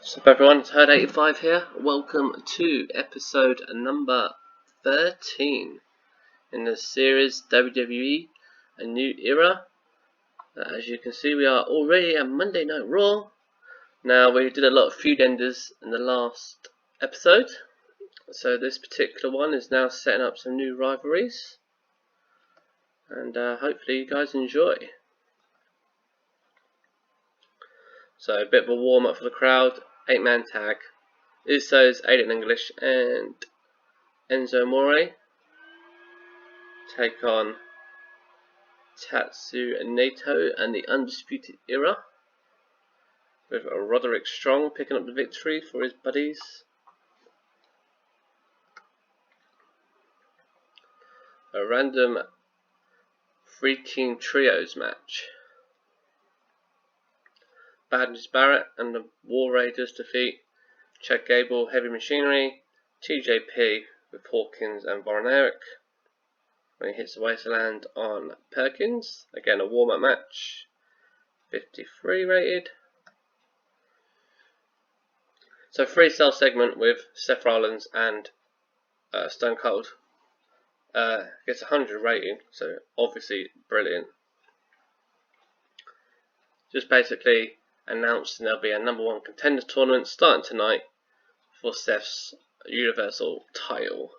What's up everyone, it's Herd85 here. Welcome to episode number 13 in the series WWE A New Era. As you can see, we are already at Monday Night Raw. Now, we did a lot of feud enders in the last episode, so this particular one is now setting up some new rivalries, and hopefully you guys enjoy. So a bit of a warm up for the crowd. 8-man tag. Usos, Aiden English and Enzo Amore take on Tatsu Naito and the Undisputed Era, with Roderick Strong picking up the victory for his buddies. A random 3-team trios match. Badness Barrett and the War Raiders defeat Chad Gable, Heavy Machinery, TJP with Hawkins and Von Erich when he hits the wasteland on Perkins. Again, a warm-up match, 53 rated. So free cell segment with Seth Rollins and Stone Cold. Gets 100 rating, so obviously brilliant. Just basically announced there'll be a #1 contender tournament starting tonight for Seth's Universal title.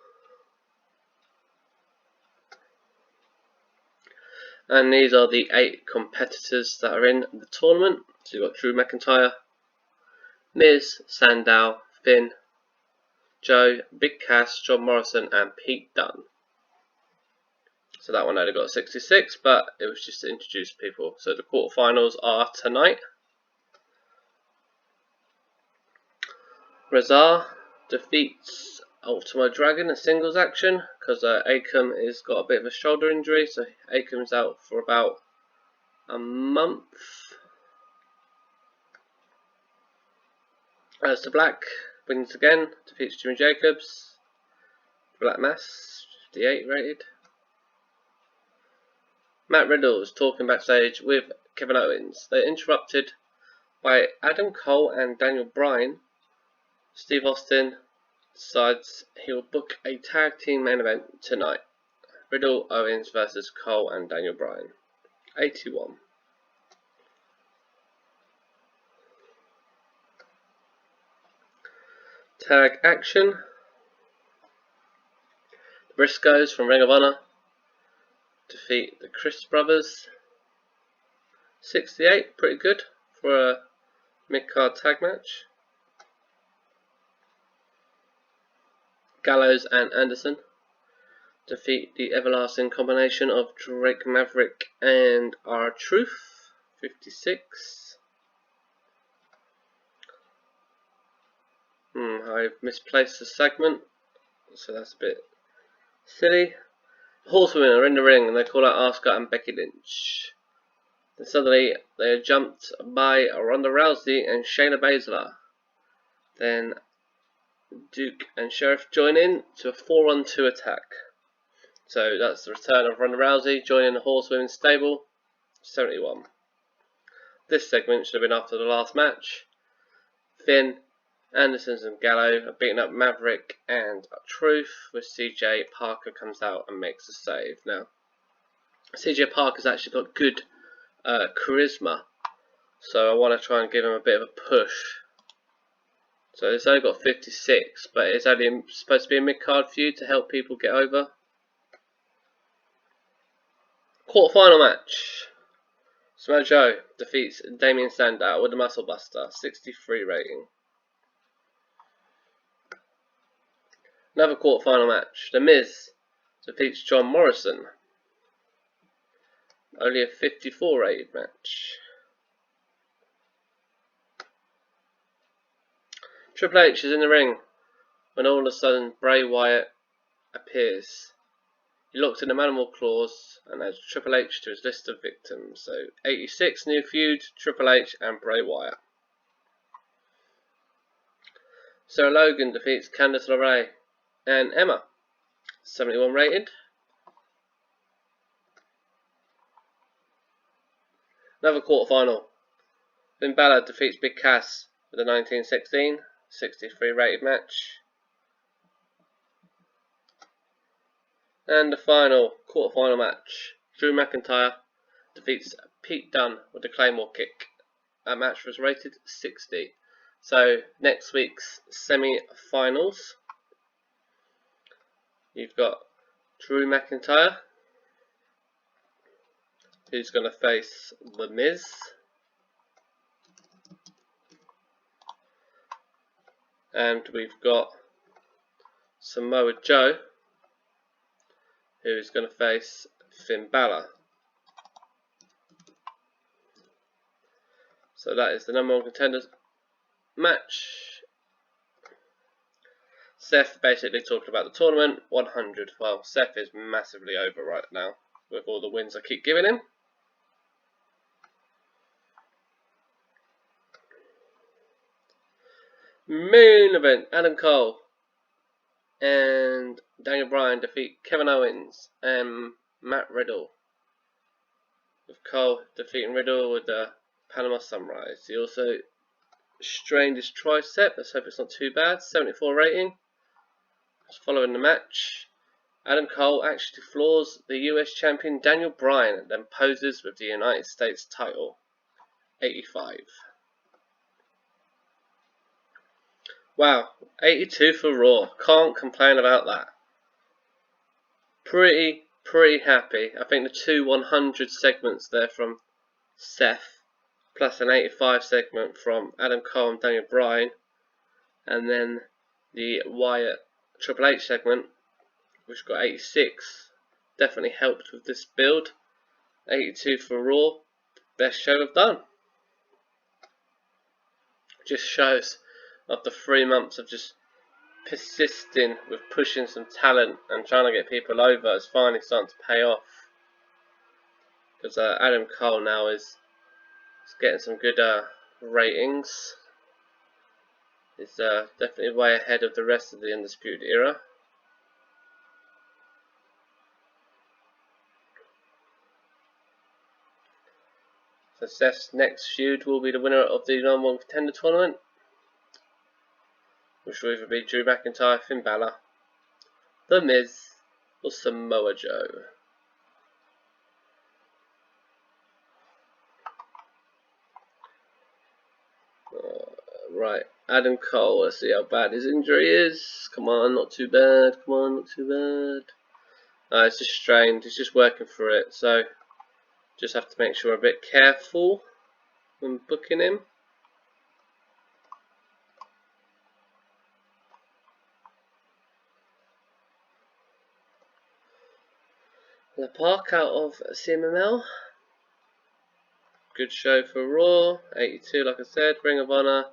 And these are the 8 competitors that are in the tournament. So you've got Drew McIntyre, Miz, Sandow, Finn, Joe, Big Cass, John Morrison and Pete Dunne. So that one only got 66, but it was just to introduce people. So the quarterfinals are tonight. Razar defeats Ultimo Dragon in singles action because Akam has got a bit of a shoulder injury, so Akam's out for about a month. Aleister Black wins again, defeats Jimmy Jacobs. Black Mass, 58 rated. Matt Riddle is talking backstage with Kevin Owens. They're interrupted by Adam Cole and Daniel Bryan. Steve Austin decides he will book a tag team main event tonight. Riddle Owens versus Cole and Daniel Bryan. 81. Tag action. The Briscoes from Ring of Honor defeat the Chris Brothers. 68, pretty good for a mid-card tag match. Gallows and Anderson defeat the everlasting combination of Drake Maverick and R-Truth. 56. I've misplaced the segment, so that's a bit silly. The Horsewomen are in the ring and they call out Asuka and Becky Lynch. Then suddenly they are jumped by Ronda Rousey and Shayna Baszler. Then Duke and Sheriff join in to a 4-on-2 attack. So that's the return of Ronda Rousey joining the Horsewomen's stable. 71. This segment should have been after the last match. Finn, Anderson and Gallo are beating up Maverick and Truth, with CJ Parker comes out and makes a save. Now, CJ Parker's actually got good charisma, so I want to try and give him a bit of a push. So it's only got 56, but it's only supposed to be a mid-card feud to help people get over. Quarterfinal match. Samoa Joe defeats Damien Sandow with the Muscle Buster, 63 rating. Another quarterfinal match. The Miz defeats John Morrison. Only a 54 rated match. Triple H is in the ring when all of a sudden Bray Wyatt appears. He looks in the Manimal Claws and adds Triple H to his list of victims. So 86 new feud, Triple H and Bray Wyatt. Sarah Logan defeats Candice LeRae and Emma. 71 rated. Another quarterfinal. Finn Balor defeats Big Cass with the 1916 63 rated match. And the final quarterfinal match, Drew McIntyre defeats Pete Dunne with the Claymore kick. That match was rated 60. So next week's semi-finals, you've got Drew McIntyre, who's going to face The Miz. And we've got Samoa Joe, who is going to face Finn Balor. So that is the #1 contender match. Seth basically talked about the tournament, 100. Well, Seth is massively over right now with all the wins I keep giving him. Main event, Adam Cole and Daniel Bryan defeat Kevin Owens and Matt Riddle, with Cole defeating Riddle with the Panama Sunrise. He also strained his tricep. Let's hope it's not too bad. 74 rating. Following the match, Adam Cole actually floors the US champion Daniel Bryan and then poses with the United States title. 85. Wow, 82 for Raw. Can't complain about that. Pretty happy. I think the two 100 segments there from Seth, plus an 85 segment from Adam Cole and Daniel Bryan, and then the Wyatt Triple H segment, which got 86, definitely helped with this build. 82 for Raw. Best show I've done. Just shows after 3 months of just persisting with pushing some talent and trying to get people over, it's finally starting to pay off. Because Adam Cole now is getting some good ratings. He's definitely way ahead of the rest of the Undisputed Era. So Seth's next feud will be the winner of the #1 contender tournament, which will either be Drew McIntyre, Finn Balor, The Miz, or Samoa Joe. Right, Adam Cole, let's see how bad his injury is. Come on, not too bad. Come on, not too bad. No, it's just strained. He's just working through it, so just have to make sure we're a bit careful when booking him. The Park out of CMML. Good show for Raw. 82, like I said. Ring of Honor.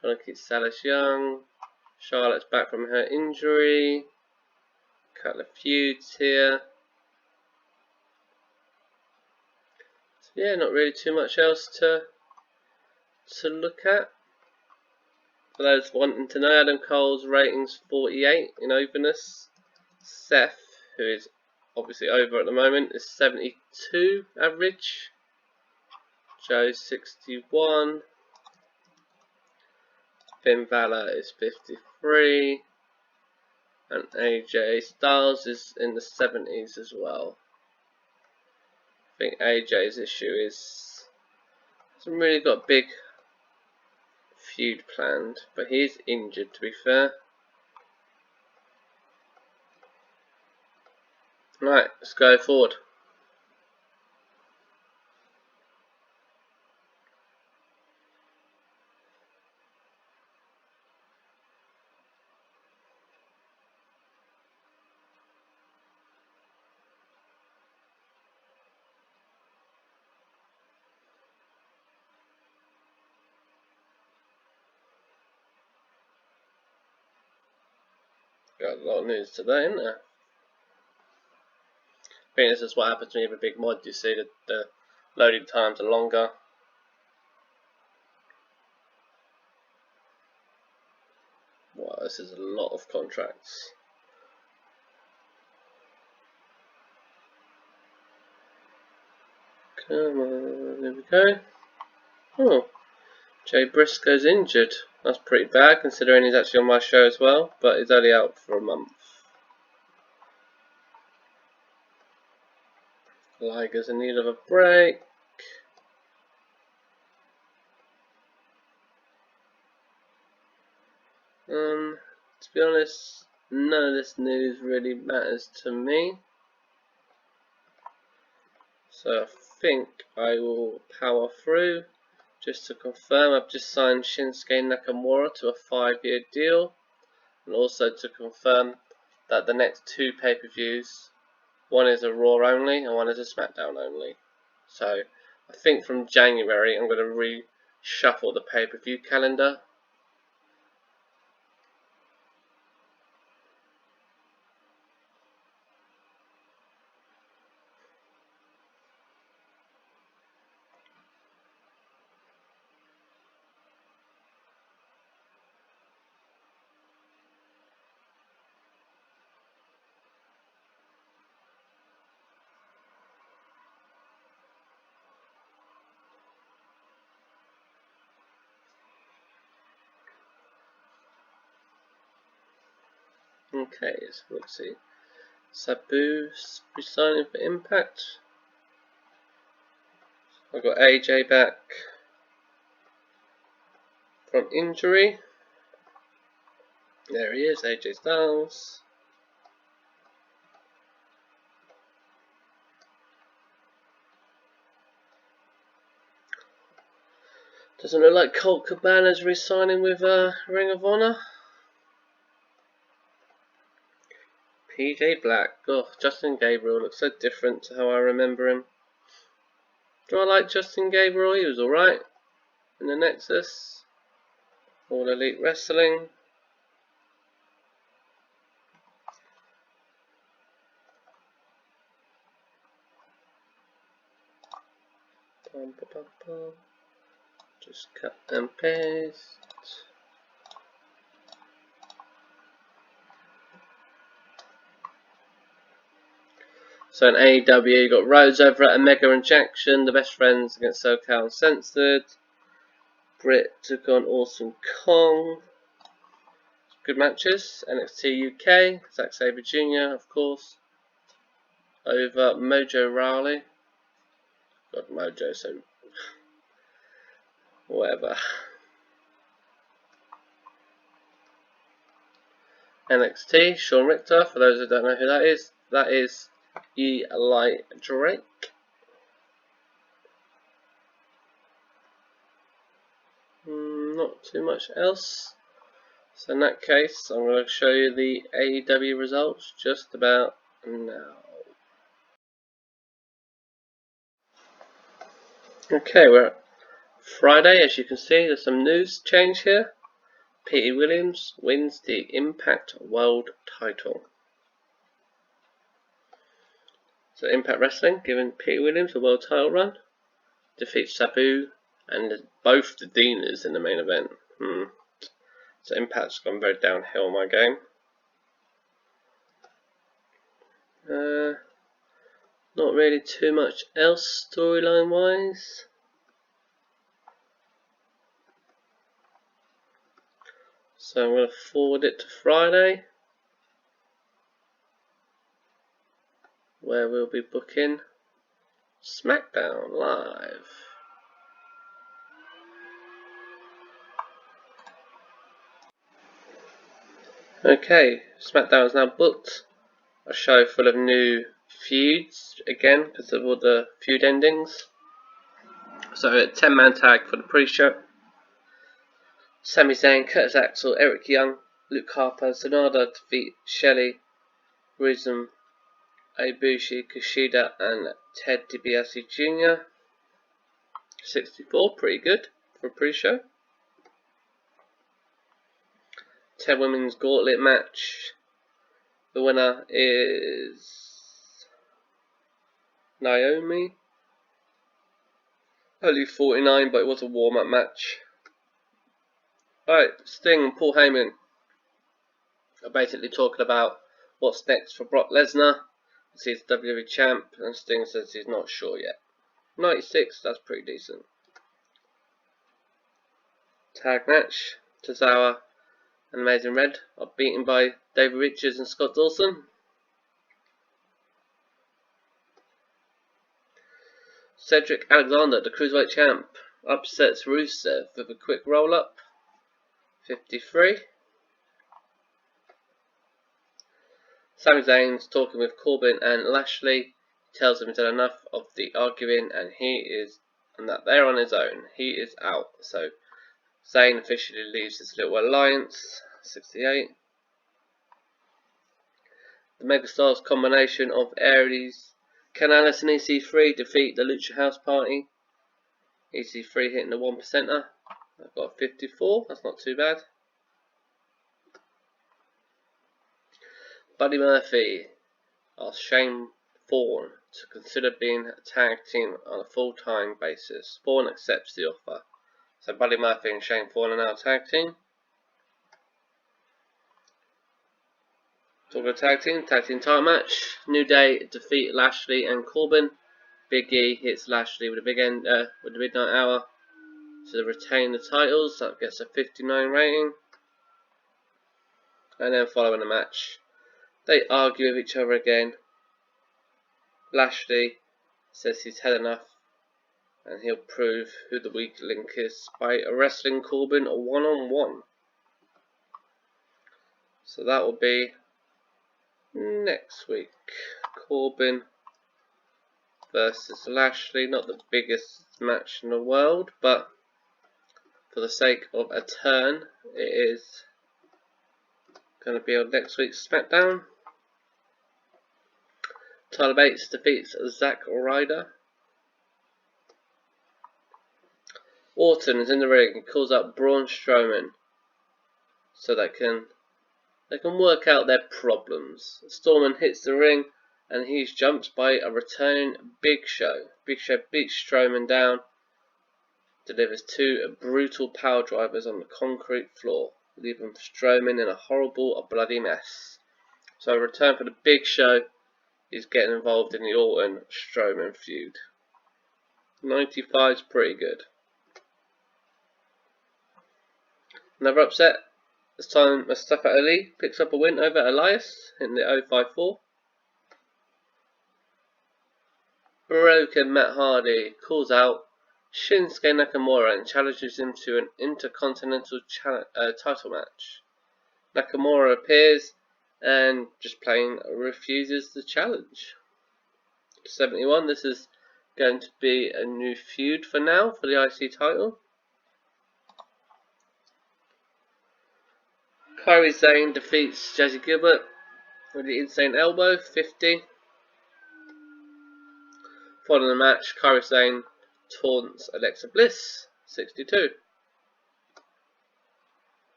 Trying to keep Salas young. Charlotte's back from her injury. Couple of feuds here. So yeah, not really too much else to look at. For those wanting to know, Adam Cole's ratings 48 in overness. Seth, who is obviously over at the moment, is 72 average. Joe's 61. Finn Balor is 53. And AJ Styles is in the 70s as well. I think AJ's issue is hasn't really got a big feud planned, but he is injured, to be fair. Right, let's go forward. Got a lot of news today, isn't there? I think this is what happens when you have a big mod. You see that the loading times are longer. Wow, this is a lot of contracts. Come on, there we go. Oh, Jay Briscoe's injured. That's pretty bad considering he's actually on my show as well, but he's only out for a month. Liger's in need of a break. To be honest, none of this news really matters to me. So I think I will power through. Just to confirm, I've just signed Shinsuke Nakamura to a 5-year deal. And also to confirm that the next 2 pay-per-views, one is a Raw only and one is a Smackdown only. So I think from January I'm going to reshuffle the pay-per-view calendar. Okay, so let's see. Sabu's resigning for Impact. I've got AJ back from injury. There he is, AJ Styles. Doesn't look like Colt Cabana's resigning with Ring of Honor. PJ Black. Oh, Justin Gabriel looks so different to how I remember him. Do I like Justin Gabriel? He was alright in the Nexus. All Elite Wrestling. Just cut and paste. So in AEW you got Rhodes over at Omega and Jackson, the best friends against SoCal Uncensored. Britt took on Awesome Kong. Good matches. NXT UK, Zack Sabre Jr. of course. Over Mojo Rawley. God, Mojo, so whatever. NXT, Sean Richter, for those who don't know who that is Eli Drake. Not too much else. So in that case, I'm going to show you the AEW results just about now. Okay, we're at Friday. As you can see, there's some news change here. Petey Williams wins the Impact World Title. So Impact Wrestling giving Petey Williams a world title run. Defeats Sabu and both the Dinas in the main event. So Impact's gone very downhill in my game. Not really too much else storyline wise. So I'm going to forward it to Friday, where we'll be booking Smackdown live. Okay, Smackdown is now booked. A show full of new feuds again because of all the feud endings. So a 10-man tag for the pre-show. Sami Zayn, Curtis Axel, Eric Young, Luke Harper, Sonada defeat Shelley, Rizum, Ibushi, Kushida and Ted DiBiase Jr. 64, pretty good for a pre-show. 10 women's gauntlet match. The winner is Naomi. Only 49, but it was a warm-up match. Alright, Sting and Paul Heyman are basically talking about what's next for Brock Lesnar. He's the WWE champ, and Sting says he's not sure yet. 96, that's pretty decent. tag match. Tozawa and Amazing Red are beaten by David Richards and Scott Dawson. Cedric Alexander, the Cruiserweight champ, upsets Rusev with a quick roll-up. 53. Sami Zayn's talking with Corbin and Lashley. He tells them he's had enough of the arguing and that they're on his own. He is out. So Zayn officially leaves this little alliance. 68. The Megastars combination of Aries, Canales and EC3 defeat the Lucha House Party. EC3 hitting the 1%er. I've got 54, that's not too bad. Buddy Murphy asked Shane Thorne to consider being a tag team on a full-time basis. Thorne accepts the offer. So Buddy Murphy and Shane Thorne are now a tag team. Talking of tag team title match. New Day defeat Lashley and Corbin. Big E hits Lashley with a with the midnight hour to retain the titles. That gets a 59 rating. And then following the match, they argue with each other again. Lashley says he's had enough and he'll prove who the weak link is by wrestling Corbin a one-on-one. So that will be next week. Corbin versus Lashley. Not the biggest match in the world, but for the sake of a turn, it is going to be on next week's Smackdown. Tyler Bates defeats Zack Ryder. Orton is in the ring and calls out Braun Strowman so they can work out their problems. Strowman hits the ring and he's jumped by a returning Big Show. Big Show beats Strowman down, delivers two brutal power drivers on the concrete floor, leaving Strowman in a horrible, bloody mess. So a return for the Big Show is getting involved in the Orton-Strowman feud. 95 is pretty good. Another upset. This time Mustafa Ali picks up a win over Elias in the 054. Broken Matt Hardy calls out Shinsuke Nakamura and challenges him to an Intercontinental title match. Nakamura appears and just plain refuses the challenge. 71. This is going to be a new feud for now for the IC title. Kairi Sane defeats Jazzy Gilbert with the Insane Elbow. 50. Following the match, Kairi Sane taunts Alexa Bliss. 62.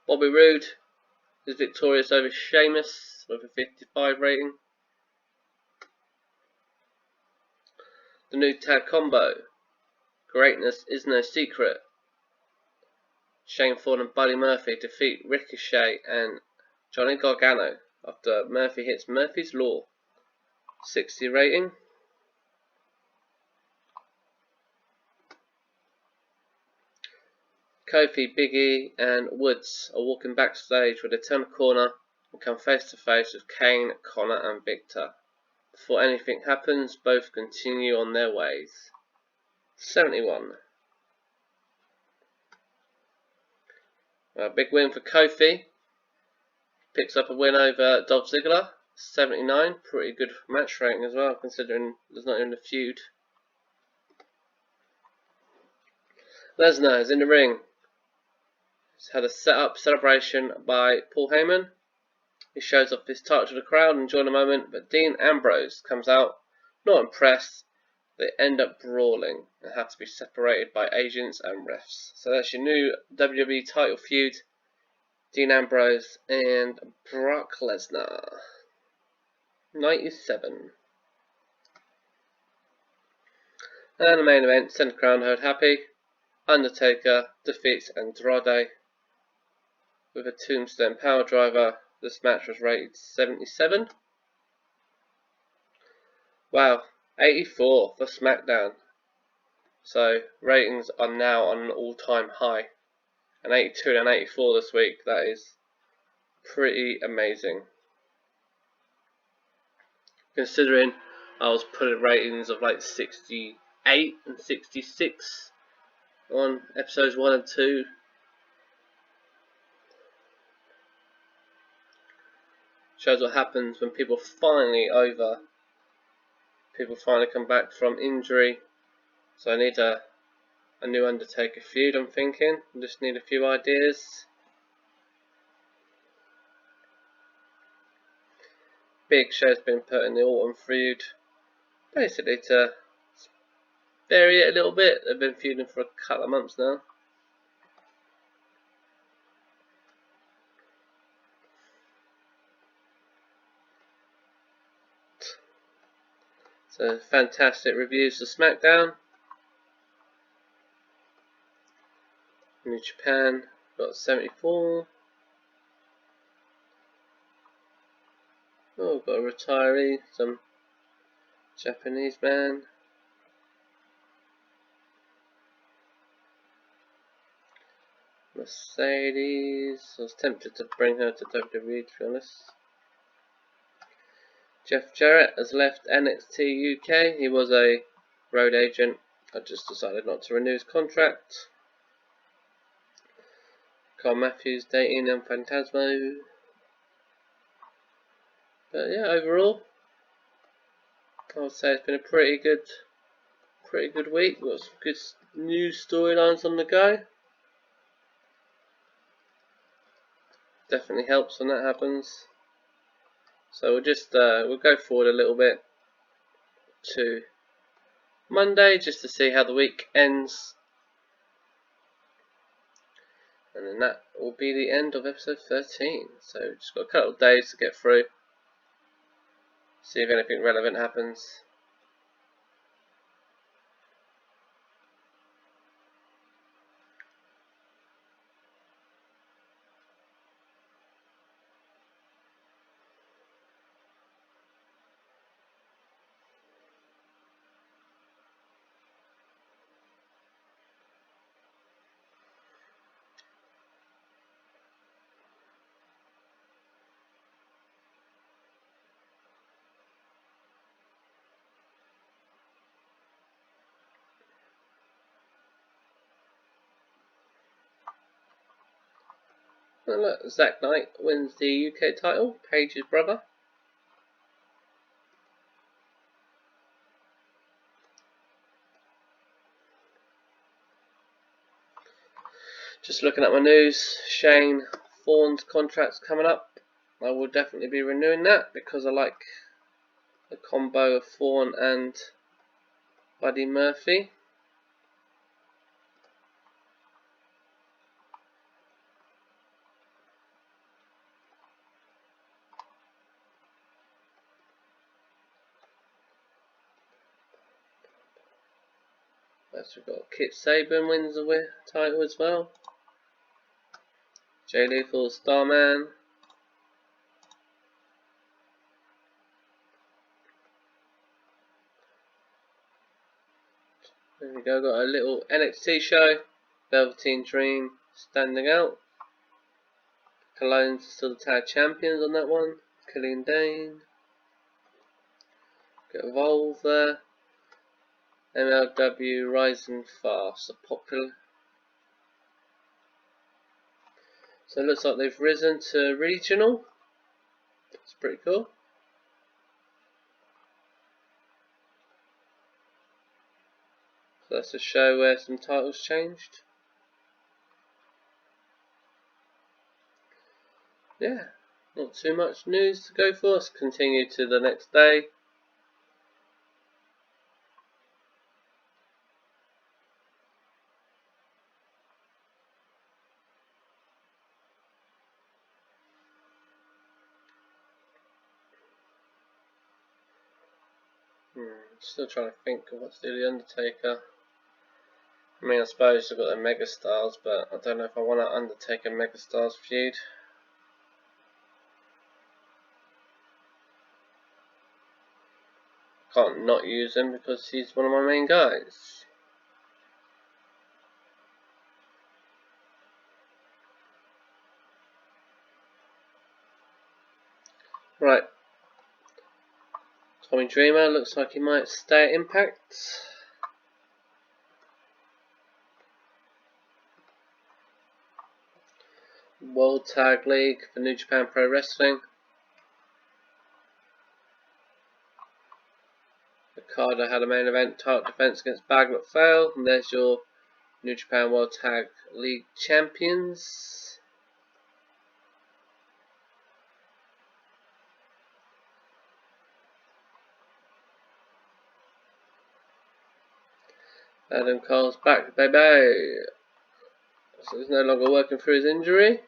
Bobby Roode is victorious over Sheamus with a 55 rating. The new tag combo, Greatness Is No Secret. Shane Thorne and Buddy Murphy defeat Ricochet and Johnny Gargano after Murphy hits Murphy's Law. 60 rating. Kofi, Big E and Woods are walking backstage where they turn a corner and come face to face with Kane, Connor and Victor. Before anything happens, both continue on their ways. 71. A big win for Kofi. Picks up a win over Dolph Ziggler. 79. Pretty good match rating as well, considering there's not even a feud. Lesnar is in the ring. He's had a celebration by Paul Heyman. He shows off his title to the crowd and enjoying the moment, but Dean Ambrose comes out, not impressed. They end up brawling and have to be separated by agents and refs. So that's your new WWE title feud. Dean Ambrose and Brock Lesnar. 97. And the main event, Center Crown Hold Happy. Undertaker defeats Andrade with a Tombstone Power Driver. This match was rated 77. Wow, 84 for Smackdown. So ratings are now on an all-time high. an 82 and an 84 this week. That is pretty amazing. Considering I was putting ratings of like 68 and 66 on episodes 1 and 2. Shows what happens when people finally come back from injury. So I need a new Undertaker feud, I'm thinking. I just need a few ideas. Big Show's been put in the autumn feud, basically to vary it a little bit. They've been feuding for a couple of months now. So fantastic reviews for Smackdown. New Japan got 74. Oh, got a retiree, some Japanese man. Mercedes. I was tempted to bring her to WWE, to be honest. Jeff Jarrett has left NXT UK. He was a road agent. I just decided not to renew his contract. Carl Matthews dating and Phantasmo. But yeah, overall, I would say it's been a pretty good week. We've got some good news storylines on the go. Definitely helps when that happens. So we'll just we'll go forward a little bit to Monday just to see how the week ends, and then that will be the end of episode 13. So just got a couple of days to get through, see if anything relevant happens. And look, Zack Knight wins the UK title, Paige's brother. Just looking at my news, Shane Thorne's contract's coming up. I will definitely be renewing that because I like the combo of Thorne and Buddy Murphy. Next we've got Kit Saban wins the title as well. Jay Lethal, Starman. There we go, got a little NXT show. Velveteen Dream standing out. Cologne's still the tag champions on that one. Killian Dane. Got Evolve there. MLW rising fast. A popular. So it looks like they've risen to regional. That's pretty cool. So that's a show where some titles changed. Yeah, not too much news to go for. Let's continue to the next day. Still trying to think of what to do with the Undertaker. I mean, I suppose they've got the Megastars, but I don't know if I want to Undertaker Megastars feud. Can't not use him because he's one of my main guys. Right. Tommy Dreamer looks like he might stay at Impact. World Tag League for New Japan Pro Wrestling. Okada had a main event title defense against Bag McPhail, and there's your New Japan World Tag League champions. Adam Cole's back, baby. So he's no longer working through his injury.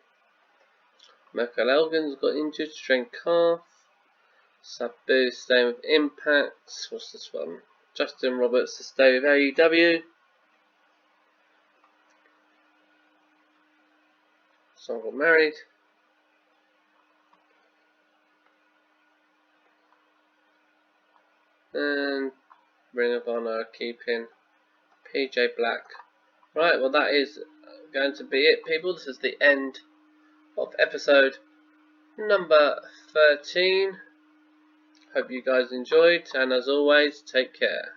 Michael Elgin's got injured, strained calf. Sabu staying with Impact. What's this one? Justin Roberts to stay with AEW. Someone got married. And Ring of Honor keeping PJ Black. Right, well that is going to be it, people. This is the end of episode number 13. Hope you guys enjoyed, and as always, take care.